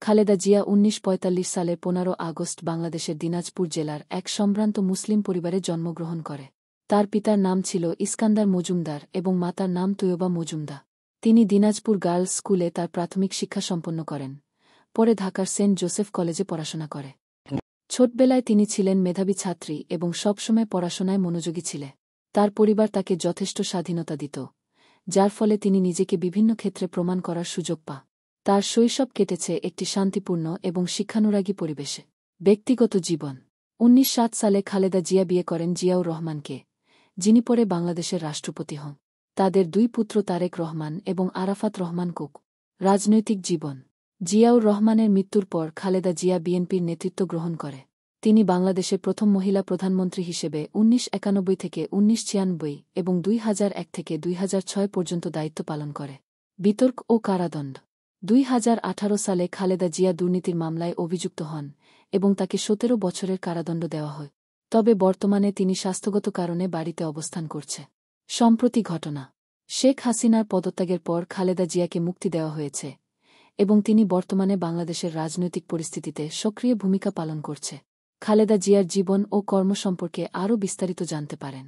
খালেদা জিয়া ১৯৪৫ সালের ১৫ আগস্ট বাংলাদেশের দিনাজপুর জেলার এক সম্ভ্রান্ত মুসলিম পরিবারে জন্মগ্রহণ করে। তার পিতার নাম ছিল ইস্কান্দার মজুমদার এবং মাতার নাম তৈয়বা মজুমদার। তিনি দিনাজপুর গার্লস স্কুলে তার প্রাথমিক শিক্ষা সম্পন্ন করেন। পরে ঢাকার সেন্ট জোসেফ কলেজে পড়াশোনা করে। ছোটবেলায় তিনি ছিলেন মেধাবী ছাত্রী এবং সবসময় পড়াশোনায় মনোযোগী ছিলেন। তার পরিবার তাকে যথেষ্ট স্বাধীনতা দিত, যার ফলে তিনি নিজেকে বিভিন্ন ক্ষেত্রে প্রমাণ করার সুযোগ পান। তার শৈশব কেটেছে একটি শান্তিপূর্ণ এবং শিক্ষানুরাগী পরিবেশে। ব্যক্তিগত জীবন: ১৯০৭ সালে খালেদা জিয়া বিয়ে করেন জিয়াউর রহমানকে, যিনি পরে বাংলাদেশের রাষ্ট্রপতি হন। তাদের ২ পুত্র তারেক রহমান এবং আরাফাত রহমান কুক। রাজনৈতিক জীবন: জিয়াউর রহমানের মৃত্যুর পর খালেদা জিয়া বিএনপির নেতৃত্ব গ্রহণ করে। তিনি বাংলাদেশের প্রথম মহিলা প্রধানমন্ত্রী হিসেবে ১৯৯১ থেকে ১৯৯৬ এবং ২০০১ থেকে ২০০৬ পর্যন্ত দায়িত্ব পালন করে। বিতর্ক ও কারাদণ্ড: ২০১৮ সালে খালেদা জিয়া দুর্নীতির মামলায় অভিযুক্ত হন এবং তাকে ১৭ বছরের কারাদণ্ড দেওয়া হয়। তবে বর্তমানে তিনি স্বাস্থ্যগত কারণে বাড়িতে অবস্থান করছে। সম্প্রতি ঘটনা: শেখ হাসিনার পদত্যাগের পর খালেদা জিয়াকে মুক্তি দেওয়া হয়েছে এবং তিনি বর্তমানে বাংলাদেশের রাজনৈতিক পরিস্থিতিতে সক্রিয় ভূমিকা পালন করছে। খালেদা জিয়ার জীবন ও কর্ম সম্পর্কে আরও বিস্তারিত জানতে পারেন।